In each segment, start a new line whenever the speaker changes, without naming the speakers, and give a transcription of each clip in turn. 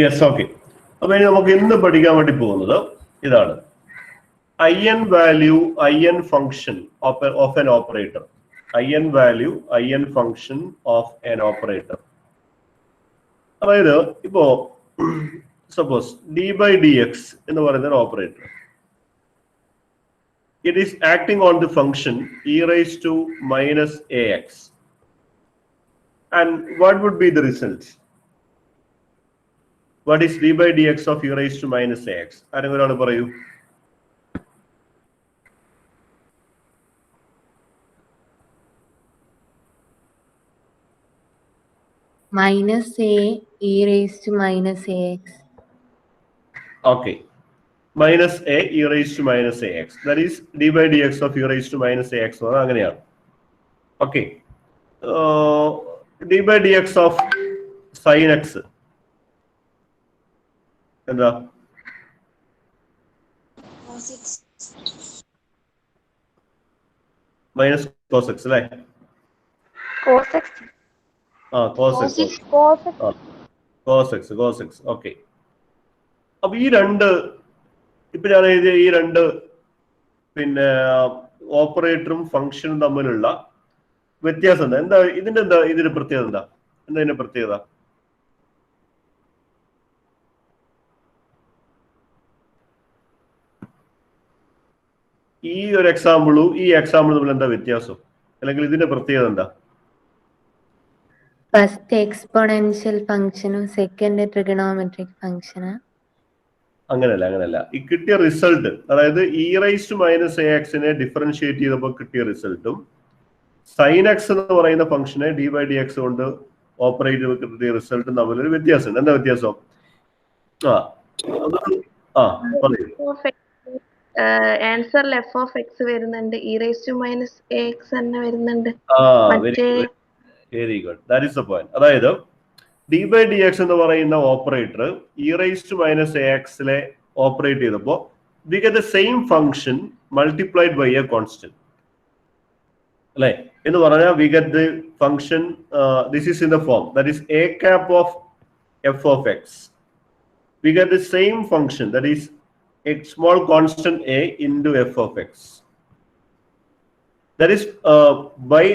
Yes, okay. അപ്പൊ ഇനി നമുക്ക് ഇന്ന് പഠിക്കാൻ വേണ്ടി പോകുന്നത് ഇതാണ് IN value, IN function of an operator. IN value, IN function of an operator. അതായത് ഇപ്പോ സപ്പോസ് d/dx എന്ന് പറയുന്ന ഒരു operator. It is acting on the function e raised to minus ax. And what would be the result? What is d/dx of e raised to minus ax? ആരെങ്കിലും ഒരാൾ പറയൂ.
minus a e raised to minus ax.
Okay. Minus a e raised to minus ax. That is d/dx of e raised to minus ax. അങ്ങനെയാണ്. Okay. d/dx of sin x. എന്താ? Minus cos x അല്ലേ?
cos x.
cos x. Okay. അപ്പൊ ഈ രണ്ട് ഇപ്പൊ ഞാൻ എഴുതിയ ഈ രണ്ട് പിന്നെ ഓപ്പറേറ്ററും ഫംഗ്ഷനും തമ്മിലുള്ള വ്യത്യാസം എന്താ? ഇതിന്റെ പ്രത്യേകത എന്താ? ഇതിന്റെ പ്രത്യേകത? ഈ ഒരു എക്സാമ്പിളും ഈ എക്സാമ്പിളും തമ്മിൽ എന്താ വ്യത്യാസം? അല്ലെങ്കിൽ ഇതിന്റെ പ്രത്യേകത എന്താ?
ഫസ്റ്റ് എക്സ്പോണൻഷ്യൽ ഫംഗ്ഷനും സെക്കൻഡ് ട്രിഗണോമെട്രിക് ഫംഗ്ഷന്.
അങ്ങനല്ല. ഈ കിട്ടിയ റിസൾട്ട്, അതായത് e raise to minus a എക്സിനെ ഡിഫറൻഷിയേറ്റ് ചെയ്തപ്പോൾ കിട്ടിയ റിസൾട്ടും സൈൻ എക്സ് എന്ന് പറയുന്ന ഫംഗ്ഷനെ d/dx കൊണ്ട് ഓപ്പറേറ്റ് ചെയ്ത് കിട്ടിയ റിസൾട്ടും തമ്മിലൊരു വ്യത്യാസമുണ്ട്. എന്താ വ്യത്യാസം?
ആൻസറിൽ എഫ് ഓഫ് എക്സ് വരുന്നുണ്ട്, e raise to minus a x തന്നെ വരുന്നുണ്ട്.
Very good, that is the point. അതായത് d/dx എന്ന് പറയുന്ന operator e raise to minus a എക്സിലെ ഓപ്പറേറ്റ് ചെയ്തപ്പോൾ we get the same function multiplied by a constant അല്ലെ എന്ന് പറഞ്ഞാൽ we get the function this is in the form that is a cap of f of x. We get the same function, that is a small constant a into f of x. That is by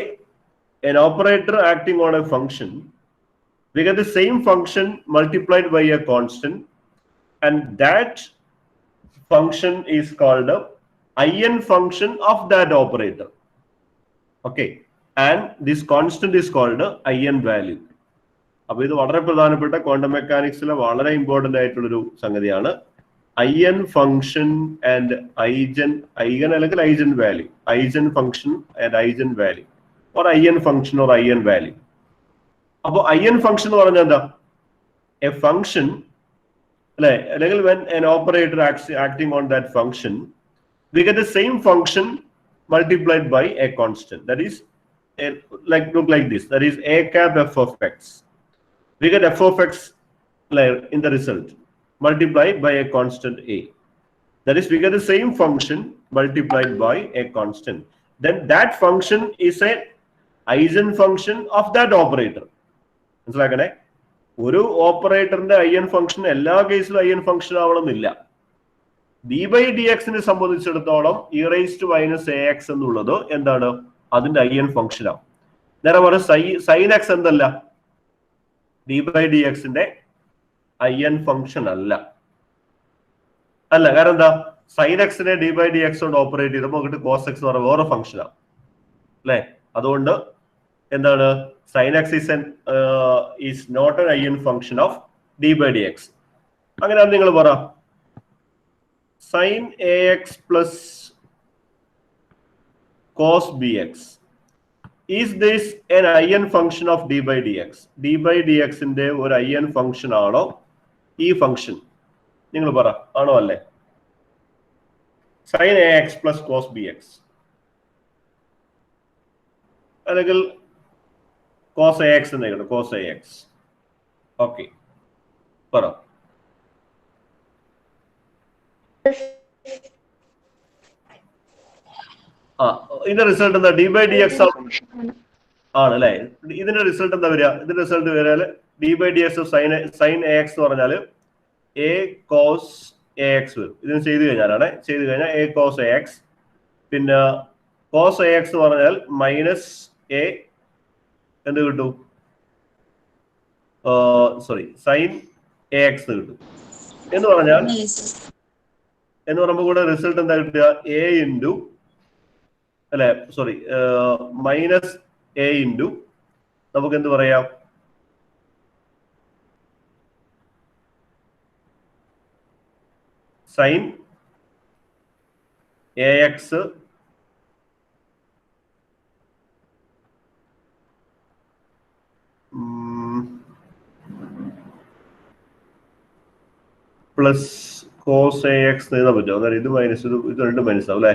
an operator acting on a function, we get the same function multiplied by a constant, and that function is called a IN function of that operator. Okay, and this constant is called a IN value. അപ്പോൾ ഇത് വളരെ പ്രധാനപ്പെട്ട quantum മെക്കാനിക്സിലെ വളരെ important ആയിട്ടുള്ളൊരു സംഗതിയാണ്. IN function and eigen അല്ലെങ്കിൽ eigen value, eigen function and eigen value, or IN function or IN value. അപ്പോൾ IN ഫംഗ്ഷൻ എന്ന് പറഞ്ഞാൽ എന്താ? എ ഫംഗ്ഷൻ അല്ലെ, അല്ലെങ്കിൽ when an operator acting on that function, we get the same function multiplied by a constant, that is look like this, that is a cap f of x. We get f of x in the result multiplied by a constant a. That is, we get the same function multiplied by a constant. Then that function is a eigen function of that operator. മനസ്സിലാക്കണേ, ഒരു ഓപ്പറേറ്ററിന്റെ IN function എല്ലാ കേസിലും IN function ആവണമെന്നില്ല. d/dx സംബന്ധിച്ചിടത്തോളം e raise to minus a x എന്നുള്ളത് എന്താണ്? അതിന്റെ IN function ആവും. നേരെ പറഞ്ഞ സൈൻ എക്സ് എന്തല്ല? d/dx IN ഫംഗ്ഷൻ അല്ല. കാരണം എന്താ? സൈൻ എക്സിനെ d/dx കൊണ്ട് ഓപ്പറേറ്റ് ചെയ്തപ്പോൾ നമുക്ക് കോസ് എക്സ് എന്ന് പറയുന്ന വേറെ ഫംഗ്ഷൻ ആണ് അല്ലെ. അതുകൊണ്ട് എന്താണ്? Sine x is not an IN function of d/dx. അങ്ങനെയാണ് നിങ്ങൾ പറ, sine ax plus cos bx. Is this an IN function of d/dx? d/dx ന്റെ ഒരു IN ഫംഗ്ഷൻ ആണോ ഈ ഫംഗ്ഷൻ? നിങ്ങൾ പറ, ആണോ അല്ലേ? Sine ax plus cos bx അല്ലെങ്കിൽ കോസ് ax എന്നായിക്കോട്ടെ, കോസ് ax. ഓക്കെ, പറ. ഇതിന്റെ റിസൾട്ട് എന്താ? d/dx ആണല്ലേ? ഇതിന്റെ റിസൾട്ട് എന്താ വരിക? ഇതിന്റെ റിസൾട്ട് വരാല് d/dx ഓഫ് സൈൻ ax എന്ന് പറഞ്ഞാൽ a cos ax വരും. ഇതിന് ചെയ്ത് കഴിഞ്ഞാൽ a cos ax, പിന്നെ cos ax എന്ന് പറഞ്ഞാൽ മൈനസ് a എന്ത് കിട്ടും? സൈൻ ax കിട്ടും എന്ന് പറയുമ്പോൾ കൂടെ റിസൾട്ട് എന്താ കിട്ടുക? a ഇൻറ്റു അല്ലെ മൈനസ് a ഇൻറ്റു നമുക്ക് എന്ത് പറയാം? Sine ax plus cos ax എഴുതാൻ പറ്റുമോ? അതായത് ഇത് മൈനസ് ഇത് രണ്ട് മൈനസ് ആവും അല്ലെ?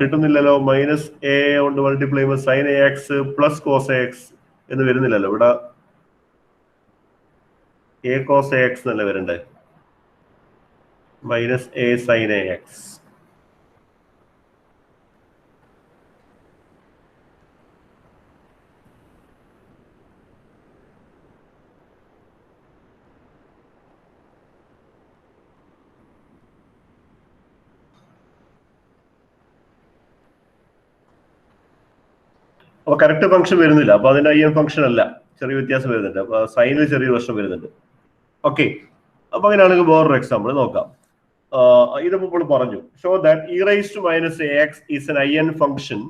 കിട്ടുന്നില്ലല്ലോ. മൈനസ് a കൊണ്ട് മൾട്ടിപ്ലൈ ചെയ്യുമ്പോൾ sine ax plus cos ax എന്ന് വരുന്നില്ലല്ലോ. ഇവിടെ a cos ax എന്നല്ല വരണ്ടേ? Minus a sine ax. അപ്പൊ കറക്റ്റ് ഫംഗ്ഷൻ വരുന്നില്ല. അപ്പൊ അതിന്റെ IN ഫംഗ്ഷൻ അല്ല, ചെറിയ വ്യത്യാസം വരുന്നുണ്ട്. അപ്പൊ സൈനിൽ ചെറിയ പ്രശ്നം വരുന്നുണ്ട്. ഓക്കെ, അപ്പൊ അങ്ങനെയാണെങ്കിൽ വേറൊരു എക്സാമ്പിൾ നോക്കാം. ഇതിപ്പോ ഇപ്പോൾ പറഞ്ഞു, show that e raised to minus ax is an IN function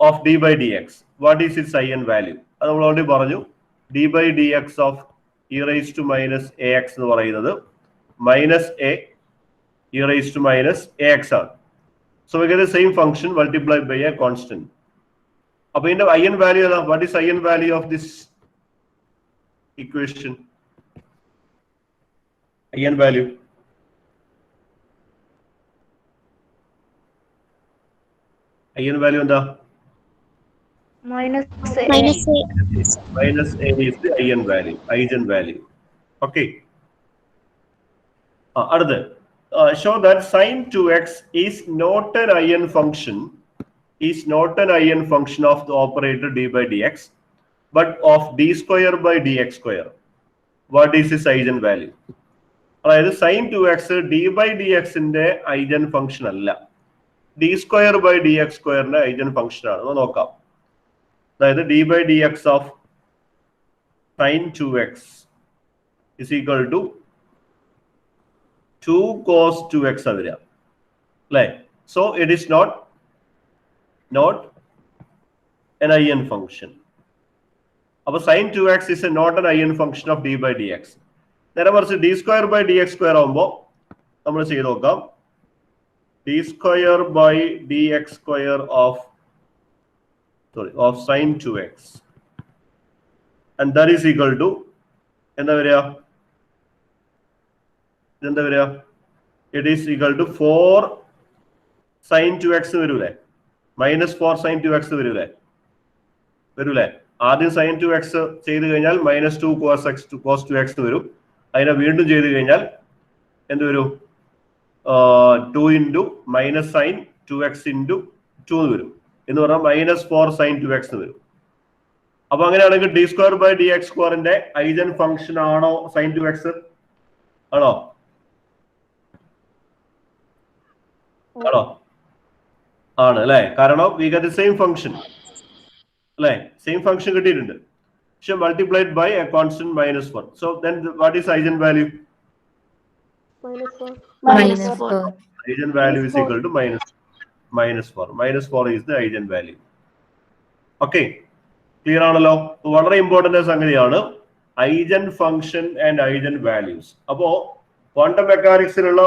of d/dx. What is its IN value? അത് നമ്മൾ ഓൾറെഡി പറഞ്ഞു. d/dx of e raised to minus ax എന്ന് പറയുന്നത് minus a e raised to minus ax ആണ്. So we get the same function multiplied by a constant. അപ്പൊ ഇതിന്റെ IN value ഏതാ? What is IN value of this equation? IN value എന്താ?
minus a.
Minus a is the IN value, eigen value. Okay. അടുത്ത്, show that sin 2x is not an IN function. Is not an IN function of the operator d/dx, but of d square by dx square. What is its eigen value? അതായത് sin 2x d/dx ന്റെ eigen function അല്ല, d square by dx square eigen function ആണ്. നോക്കാം. അതായത് d/dx of sin 2x is equal to 2 cos 2x വരിക അല്ലേ? So it is not an IN function. അപ്പൊ sin 2x is not an IN function of d/dx. നേരെ മറിച്ച് d square by dx square ആവുമ്പോൾ നമ്മൾ ചെയ്ത് നോക്കാം. d square by dx square of sin 2x, and that is equal to എന്താ വരിക? It is equal to 4 sin 2x വരൂലേ? Minus 4 sin 2x വരൂലേ? ആദ്യം sin 2x ചെയ്ത് കഴിഞ്ഞാൽ മൈനസ് 2 cos 2x വരും. അതിനെ വീണ്ടും ചെയ്ത് കഴിഞ്ഞാൽ എന്ത് വരും? 2 into minus sign 2x into 2 വരും. എന്ന് പറഞ്ഞാൽ മൈനസ് 4 sin 2x വരും. അപ്പൊ അങ്ങനെയാണെങ്കിൽ d square by dx സ്ക്വയറിന്റെ ഐജൻ ഫംഗ്ഷൻ ആണോ sin 2x? ആണോ? ആണ് അല്ലെ? കാരണം we get the same function അല്ലെ? സെയിം ഫംഗ്ഷൻ കിട്ടിയിട്ടുണ്ട്, പക്ഷെ multiplied by a constant -1. So then what is eigen value?
-4.
Eigen value is equal to -4. -4 is the eigen value. Okay, clear ആണല്ലോ? വളരെ ഇമ്പോർട്ടന്റ് സംഗതിയാണ് eigen function and eigen values. അപ്പോ quantum മെക്കാനിക്സിലുള്ള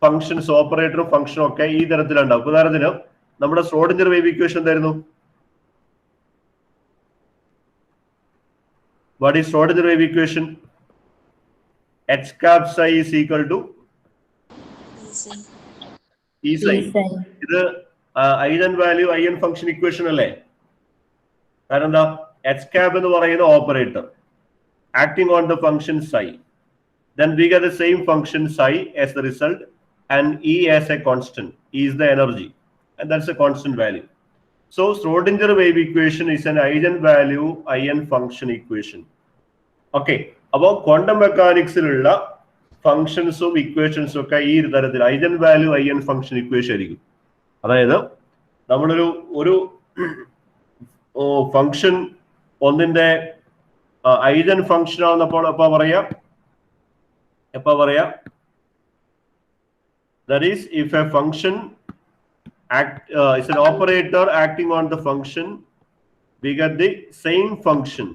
functions, ഓപ്പറേറ്ററും ഫംഗ്ഷനും ഒക്കെ ഈ തരത്തിലുണ്ടാവും. ഉദാഹരണത്തിന് നമ്മുടെ സ്രോഡിഞ്ചർ വേവ് ഇക്വേഷൻ എന്തായിരുന്നു? What is Schrodinger wave equation? h cap psi is equal to E psi. ഇത് eigen value IN function equation അല്ലേ? കാരണം എന്താ? h cap എന്ന് പറയുന്ന operator acting on the function psi, then we get the same function psi as the result and E as a constant. E is the energy, and that's a constant value. So Schrodinger wave equation is an eigenvalue IN function equation. Okay, about quantum mechanics functions of equations ഒക്കെ ഈ തരത്തിൽ eigenvalue IN function equation ആയിരിക്കും. അതായത് നമ്മളൊരു function ഒന്നിന്റെ eigen function ആണെന്നപ്പോൾ എപ്പോ പറയാ that is if a function is an operator acting on the function, we get the same function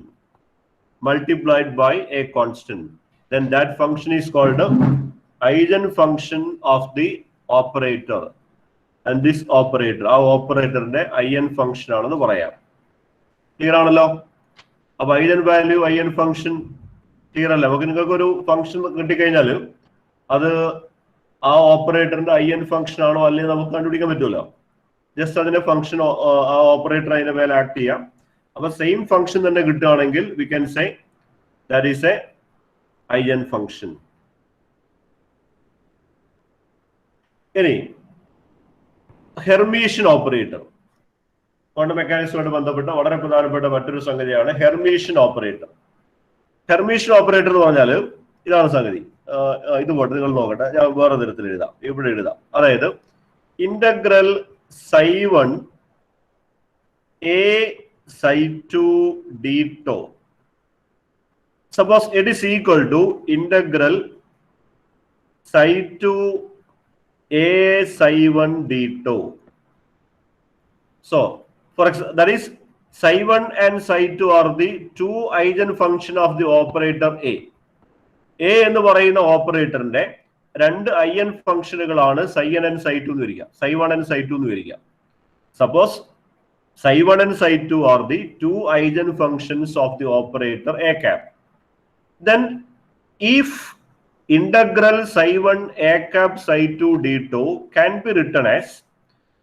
multiplied by a constant, then that function is called the eigen function of the operator, and this operator our operator ന്റെ IN function ആണെന്ന് പറയാം. Clear ആണല്ലോ? അപ്പൊ eigen value IN function clear അല്ലേ? നമുക്ക് നിങ്ങൾക്ക് ഒരു function കിട്ടിക്കഴിഞ്ഞാൽ അത് ആ ഓപ്പറേറ്ററിന്റെ IN ഫംഗ്ഷൻ ആണോ അല്ലെങ്കിൽ നമുക്ക് കണ്ടുപിടിക്കാൻ പറ്റുമല്ലോ. ജസ്റ്റ് അതിന്റെ ഫംഗ്ഷൻ ആ ഓപ്പറേറ്റർ അതിന്റെ മേലെ ആക്ട് ചെയ്യാം. അപ്പൊ സെയിം ഫംഗ്ഷൻ തന്നെ കിട്ടുകയാണെങ്കിൽ V can say that is A IN function. ഇനി ഹെർമീഷ്യൻ ഓപ്പറേറ്റർ ക്വാണ്ടം മെക്കാനിക്സുമായിട്ട് ബന്ധപ്പെട്ട വളരെ പ്രധാനപ്പെട്ട മറ്റൊരു സംഗതിയാണ് ഹെർമീഷ്യൻ ഓപ്പറേറ്റർ. ഹെർമീഷ്യൻ ഓപ്പറേറ്റർ എന്ന് പറഞ്ഞാൽ ഇതാണ് സംഗതി. ഇതുപോട്ടെ, നിങ്ങൾ നോക്കട്ടെ, ഞാൻ വേറെ തരത്തിൽ എഴുതാം. ഇവിടെ എഴുതാം. അതായത് integral ψ1 a ψ2 d tau. Suppose it is equal to integral ψ2 a ψ1 d tau. So for example, that is ψ1 and ψ2 are the two eigen function of the operator A. A എന്ന് പറയുന്ന ഓപ്പറേറ്ററിന്റെ രണ്ട് IN ഫംഗ്ഷനുകളാണ് ψn and ψ2 എന്ന് വരിക, ψ1 and ψ2 എന്ന് വരിക. Suppose ψ1 and ψ2 are the two eigen functions of the operator A cap. Then if integral ψ1 A cap ψ2 d tau can be written as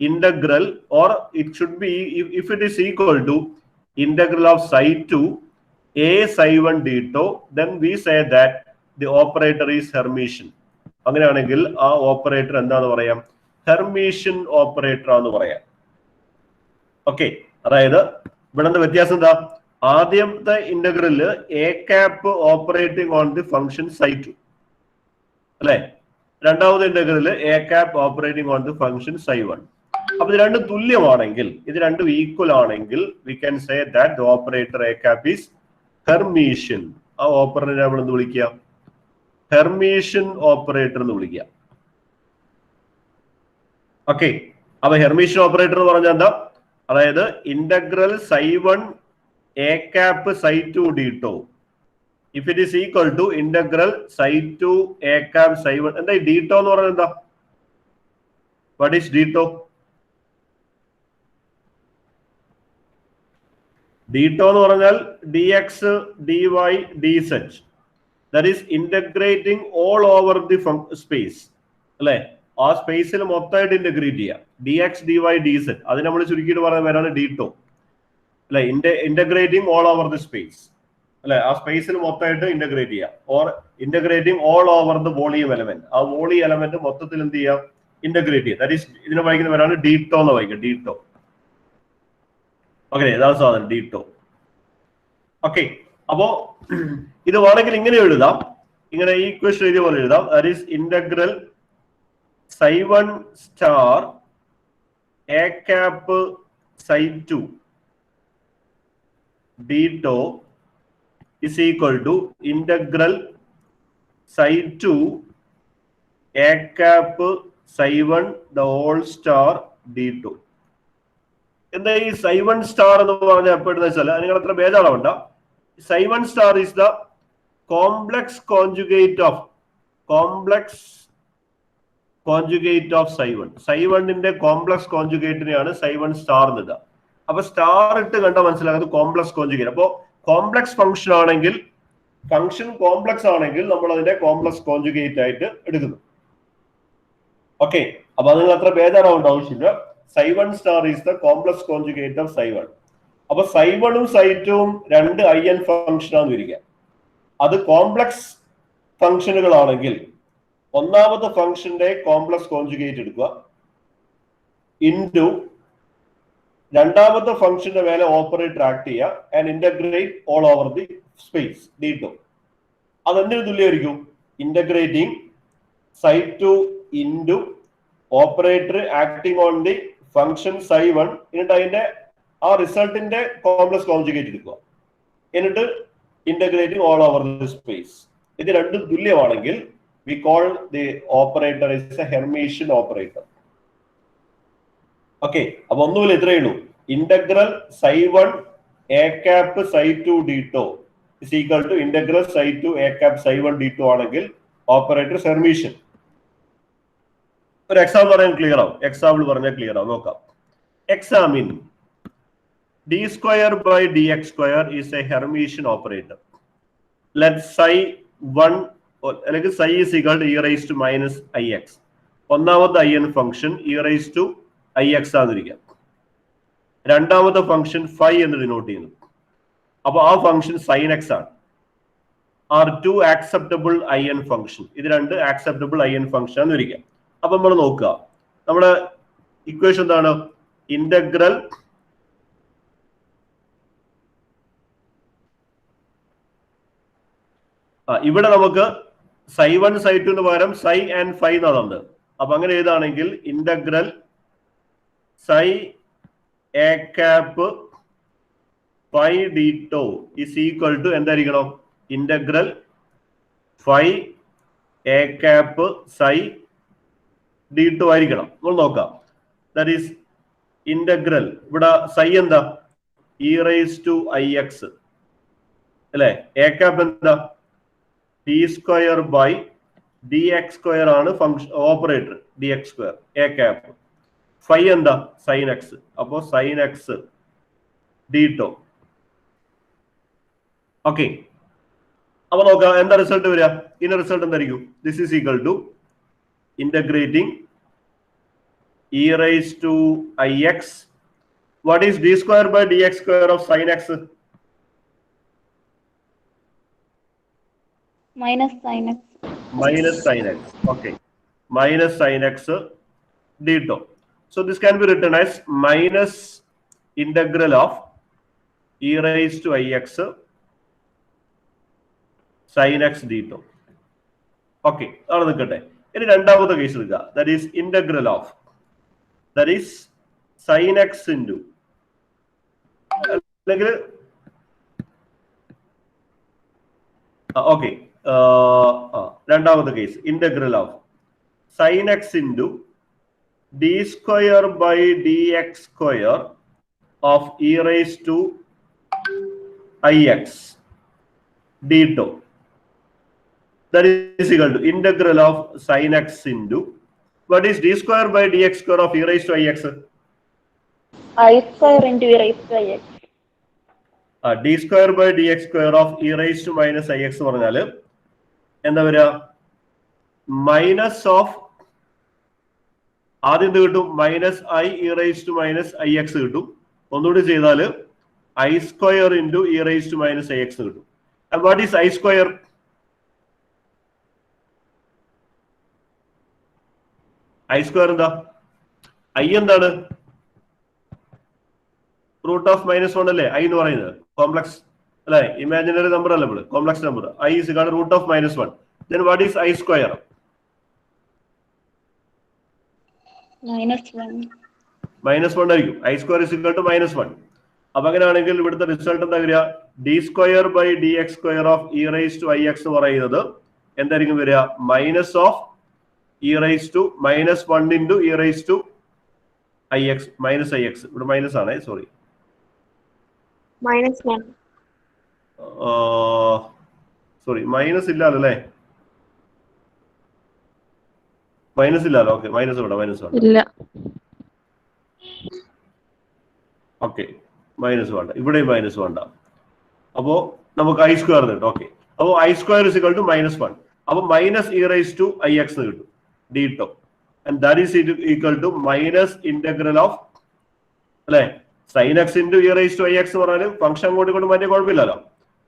integral, or it should be if it is equal to integral of ψ2 a ψ1 d tau, then we say that the operator is Hermitian. അങ്ങനെയാണെങ്കിൽ ആ operator എന്താന്ന് പറയാം? Hermitian operator ആണെന്ന് പറയാം. Okay, അതായത് ഇവിടെ വ്യത്യാസം എന്താ? ആദ്യത്തെ ഇന്റഗ്രലില് a cap operating on the function ψ2 അല്ലെ? രണ്ടാമത്തെ ഇന്റഗ്രലില് a cap operating on the function ψ1. അപ്പൊ ഇത് രണ്ടും തുല്യമാണെങ്കിൽ, ഇത് രണ്ടും ഈക്വൽ ആണെങ്കിൽ we can say that the operator a cap is Hermitian. ആ ഓപ്പറേറ്ററെ നമ്മൾ എന്ത് വിളിക്കുക? ഹെർമീഷ്യൻ ഓപ്പറേറ്റർ എന്ന് വിളിക്കുക. ഓക്കെ, അപ്പൊ ഹെർമീഷ്യൻ ഓപ്പറേറ്റർ എന്ന് പറഞ്ഞാൽ എന്താ? അതായത് integral ψ1 a cap ψ2 d tau if it is equal to integral ψ2 a cap ψ1. എന്താ ഈ d tau എന്ന് പറഞ്ഞാൽ എന്താ? What is d tau? d tau എന്ന് പറഞ്ഞാൽ dx dy dz, that is integrating all over the space അല്ലെ? ആ സ്പേസിൽ മൊത്തമായിട്ട് ഇന്റഗ്രേറ്റ് ചെയ്യുക. dx dy dz അതിന് നമ്മൾ ചുരുക്കിയിട്ട് പറയുന്ന പേരാണ് d tau അല്ലെ? Integrating all over the space അല്ലെ? ആ സ്പേസിൽ മൊത്തമായിട്ട് ഇന്റഗ്രേറ്റ് ചെയ്യുക, or integrating all over the volume element. ആ വോളിയം എലമെന്റ് മൊത്തത്തിൽ എന്ത് ചെയ്യുക? ഇന്റഗ്രേറ്റ് ചെയ്യുക. ദാറ്റ് ഈസ് ഇതിനെ വായിക്കുന്ന പേരാണ് d tau എന്ന് വായിക്കുക. d tau. ഓക്കെ, ഇതാണ് സാധനം d tau. ഓക്കെ, അപ്പോ ഇത് വേണമെങ്കിൽ ഇങ്ങനെ എഴുതാം, ഇങ്ങനെ ഈ ഇക്വേഷൻ എഴുതിയ പോലെ എഴുതാം. That is integral ψ1 star a cap ψ2 d tau is equal to integral ψ2 a cap ψ1 the whole star d tau. എന്താ ഈ ψ1 സ്റ്റാർ എന്ന് പറഞ്ഞാൽ എപ്പോഴെന്ന് വെച്ചാൽ നിങ്ങൾ അത്ര ബേജാറാവണ്ട. ψ1 star is the complex conjugate of ψ1. ψ1ന്റെ കോംപ്ലക്സ് കോൺജുഗേറ്റിനെയാണ് ψ1 സ്റ്റാർ എന്നത്. അപ്പൊ സ്റ്റാർ ഇട്ട് കണ്ടാൽ മനസ്സിലാക്കുന്നത് കോംപ്ലക്സ് കോൺജുഗേറ്റ്. അപ്പോ കോംപ്ലക്സ് ഫംഗ്ഷൻ ആണെങ്കിൽ, ഫംഗ്ഷൻ കോംപ്ലക്സ് ആണെങ്കിൽ നമ്മൾ അതിന്റെ കോംപ്ലക്സ് കോൺജുഗേറ്റ് ആയിട്ട് എടുക്കുന്നു. ഓക്കെ, അപ്പൊ അത് നിങ്ങൾ അത്ര ബേജാറാവേണ്ട ആവശ്യമില്ല. ψ1 star is the complex conjugate of ψ1. അപ്പൊ ψ1ഉം ψ2ഉം രണ്ട് IN ഫംഗ്ഷൻ ആണെന്ന് വരിക. അത് കോംപ്ലക്സ് ഫംഗ്ഷനുകളാണെങ്കിൽ ഒന്നാമത്തെ ഫംഗ്ഷന്റെ കോംപ്ലക്സ് കോൺജുഗേറ്റ് എടുക്കുക ഇൻറ്റു രണ്ടാമത്തെ ഫംഗ്ഷന്റെ മേലെ ഓപ്പറേറ്റർ ആക്ട് ചെയ്യുക and integrate all over the space d2. അതെന്തിനു തുല്യമായിരിക്കും? Integrating ψ2 into operator acting on the function ψ1 എന്നിട്ട് അതിന്റെ ആ റിസൾട്ടിന്റെ കോംപ്ലക്സ് കോൺജുഗേറ്റ് എടുക്കുക എന്നിട്ട് integrating all over the space. ഇത് രണ്ടും തുല്യമാണെങ്കിൽ we call the operator is a Hermitian operator. Okay, അപ്പൊ ഒന്നുമില്ല, ഇത്രയേ ഉള്ളൂ. Integral ψ1 a cap ψ2 d2 is equal to integral ψ2 a cap ψ1 d2 ആണെങ്കിൽ ഓപ്പറേറ്റർ ഹെർമീഷ്യൻ. ഒരു എക്സാമ്പിൾ പറയാൻ ക്ലിയർ ആവും. എക്സാമ്പിൾ പറഞ്ഞാൽ ക്ലിയർ ആവും. നോക്കാം. Examine d² / dx² is a Hermitian operator. Let ψ1 അല്ലെങ്കിൽ ψ is equal to e raised to minus ix. ഒന്നാമത്തെ in function e raised to ix ആന്നിരിക്കാം. രണ്ടാമത്തെ ഫംഗ്ഷൻ phi എന്ന് ഡിനോട്ട് ചെയ്യുന്നു. അപ്പൊ ആ ഫംഗ്ഷൻ sin x ആണ്. Are two acceptable in function. ഇത് രണ്ട് ആക്സെപ്റ്റബിൾ in ഫംഗ്ഷൻ ആന്നിരിക്കാം. അപ്പൊ നമ്മൾ നോക്കുക, നമ്മുടെ ഇക്വേഷൻ എന്താണ്? ഇന്റഗ്രൽ ഇവിടെ നമുക്ക് ψ1 ψ2 എന്ന് പകരം ψ and phi എന്നാണ്. അപ്പൊ അങ്ങനെ ഏതാണെങ്കിൽ integral ψ a cap phi d2 is equal to എന്തായിരിക്കണം? Integral phi a cap psi d2 ആയിരിക്കണം. നമ്മൾ നോക്കാം. ദാറ്റ് ഈസ് ഇന്റഗ്രൽ ഇവിടെ psi എന്താ? e raised to ix അല്ലെ? a cap എന്താ? d² by dx² ആണ് function operator dx². a cap phi എന്താ? sin x. അപ്പോ sin x d2. ഓക്കെ, അപ്പൊ നോക്കാം എന്താ റിസൾട്ട് വരിക. ഇതിന്റെ റിസൾട്ട് എന്തായിരിക്കും? This is equal to integrating e raised to ix. What is d² by dx² of sin x?
minus sin x.
Minus sin x. Okay, minus sin x d2. So this can be written as minus integral of e raised to ix sin x d2. Okay, അവിടെ നിൽക്കട്ടെ. ഇനി രണ്ടാമത്തെ case എടുക്കുക. That is integral of, that is sin x into അല്ലെങ്കിൽ okay, രണ്ടാമത്തെ case integral of sin x into d² by dx² of e raised to ix d2. That is equal to integral of sin x into, what is d² by dx² of e raised to ix?
I² into e raised to ix.
d² by dx² of e raised to minus ix എന്ന് പറഞ്ഞാല് എന്താ വരിക? Minus of ആദ്യം എന്ത് കിട്ടും? Minus i e raised to minus ix കിട്ടും. ഒന്നുകൂടി ചെയ്താല് i² into e raised to minus ix കിട്ടും. And what is i²? i² എന്താ? i എന്താണ്? റൂട്ട് ഓഫ് -1 അല്ലേ i എന്ന് പറയുന്നത്? കോംപ്ലക്സ് അല്ലെ? ഇമാജിനറി നമ്പർ അല്ല, ഇവിടെ complex number. i is equal to root of -1. Then what is i²? -1 ആയിരിക്കും. i² is equal to -1. അപ്പൊ അങ്ങനെയാണെങ്കിൽ ഇവിടുത്തെ റിസൾട്ട് എന്താ വരിക? d² by dx² of e raised to ix എന്ന് പറയുന്നത് എന്തായിരിക്കും വരിക? Minus of e raised to -1 into e raised to ix minus ix. ഇവിടെ മൈനസ് ആണ്, സോറി,
-1.
സോറി, മൈനസ് ഇല്ലല്ലോ അല്ലേ? മൈനസ് ഇല്ലല്ലോ. ഓക്കെ, മൈനസ് വേണ്ട, മൈനസ് വേണ്ട.
ഇല്ല.
ഓക്കെ, മൈനസ് വേണ്ട, ഇവിടെയും മൈനസ് വേണ്ട. അപ്പോ നമുക്ക് i² കിട്ടും. ഓക്കെ, അപ്പോ i² is equal to -1. അപ്പൊ minus e raised to ix കിട്ടും d2. And that is equal to minus integral of അല്ലെ sin x into e raised to ix എന്ന് പറഞ്ഞാൽ ഫംഗ്ഷൻ അങ്ങോട്ട് കൊണ്ട് മാറ്റിയ കുഴപ്പമില്ലല്ലോ.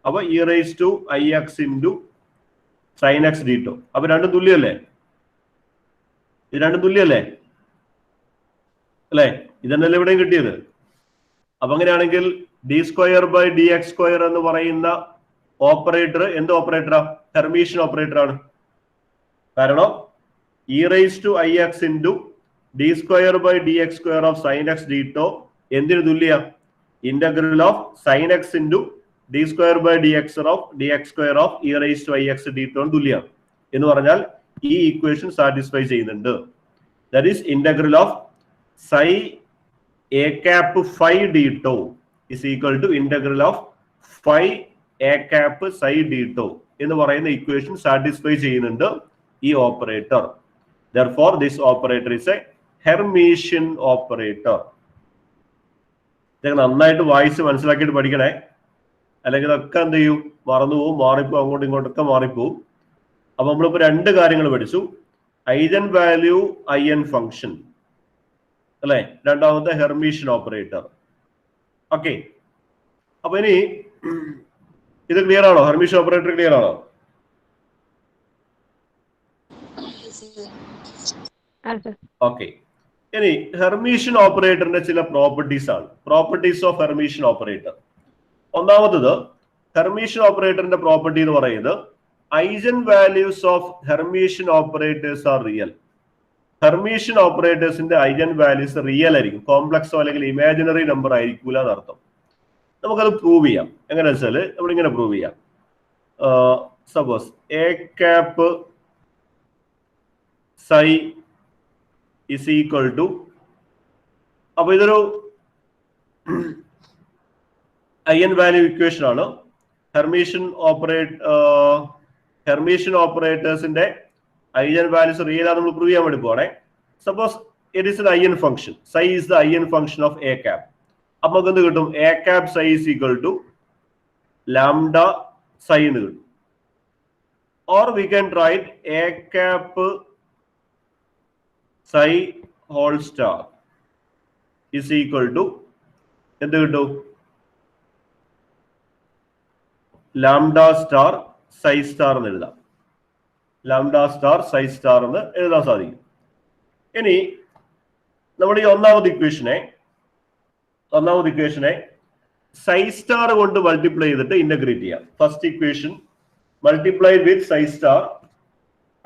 അപ്പൊ e raised to ix into sin x d2. അപ്പൊ രണ്ടും തുല്യല്ലേ? ഇത് രണ്ടും തുല്യല്ലേ അല്ലേ? ഇതന്നല്ലേ ഇവിടെയും കിട്ടിയത്. അപ്പൊ അങ്ങനെയാണെങ്കിൽ d²/dx² എന്ന് പറയുന്ന ഓപ്പറേറ്റർ എന്ത് ഓപ്പറേറ്ററാ? ഹെർമീഷ്യൻ ഓപ്പറേറ്റർ ആണ്. കാരണം e⁻ix into d²/dx² of sin x d⁻ എന്തിനു തുല്യ? Integral of sin x into d²/dx² of e⁻ix d⁻ തുല്യമാണ് എന്ന് പറഞ്ഞാൽ ഈ ഇക്വേഷൻ സാറ്റിസ്ഫൈ ചെയ്യുന്നുണ്ട്. That is integral of psi a cap phi d⁻ is equal to integral of phi a cap psi d⁻ എന്ന് പറയുന്ന equation satisfy ചെയ്യുന്നുണ്ട് ഈ operator. Therefore, this operator is a Hermitian operator. നന്നായിട്ട് വായിച്ച് മനസ്സിലാക്കിയിട്ട് പഠിക്കണേ, അല്ലെങ്കിൽ ഇതൊക്കെ എന്ത് ചെയ്യും? മറന്നുപോകും, മാറിപ്പോവും, അങ്ങോട്ടും ഇങ്ങോട്ടൊക്കെ മാറിപ്പോവും. അപ്പൊ നമ്മളിപ്പോ രണ്ട് കാര്യങ്ങൾ പഠിച്ചു. ഐഗൻ വാല്യൂ IN ഫംഗ്ഷൻ അല്ലെ, രണ്ടാമത്തെ ഹെർമീഷ്യൻ ഓപ്പറേറ്റർ. ഓക്കെ, അപ്പൊ ഇനി ഇത് ക്ലിയർ ആണോ? ഹെർമീഷ്യൻ ഓപ്പറേറ്റർ ക്ലിയർ ആണോ? ഓക്കെ, ഇനി ഹെർമീഷ്യൻ ഓപ്പറേറ്ററിന്റെ ചില പ്രോപ്പർട്ടീസ് ആണ്. Properties of Hermitian operator. ഒന്നാമത്തത്, ഹെർമീഷ്യൻ ഓപ്പറേറ്ററിന്റെ പ്രോപ്പർട്ടി എന്ന് പറയുന്നത് eigen values of Hermitian operators are real. Hermitian ഓപ്പറേറ്റേഴ്സിന്റെ ഐഗൻ വാല്യൂസ് റിയൽ ആയിരിക്കും, കോംപ്ലക്സോ അല്ലെങ്കിൽ ഇമാജിനറി നമ്പർ ആയിരിക്കൂല എന്നർത്ഥം. നമുക്കത് പ്രൂവ് ചെയ്യാം. എങ്ങനെയാ വെച്ചാല് നമ്മളിങ്ങനെ പ്രൂവ് ചെയ്യാം. Suppose a cap psi is equal to, അപ്പൊ ഇതൊരു ഐഗൻ വാല്യൂ ഇക്വേഷൻ ആണ്. ഹെർമീഷ്യൻ ഓപ്പറേറ്റേഴ്സിന്റെ ഐഗൻ വാല്യൂസ് റിയൽ ആണ് നമ്മൾ പ്രൂവ് ചെയ്യാൻ വേണ്ടി പോകണേ. Suppose it is an IN function, psi is the IN function of a cap. അപ്പൊ നമുക്ക് എന്ത് കിട്ടും? a cap psi is equal to lambda psi എന്ന് കിട്ടും. Or we can write a cap psi whole star is equal to എന്ത് കിട്ടും? lambda star psi star എന്ന് എഴുതാം. lambda star psi star എന്ന് എഴുതാൻ സാധിക്കും. ഇനി നമ്മൾ ഈ ഒന്നാമത് ഇക്വേഷനെ psi star കൊണ്ട് മൾട്ടിപ്ലൈ ചെയ്തിട്ട് ഇന്റഗ്രേറ്റ് ചെയ്യാം. First equation multiplied with psi star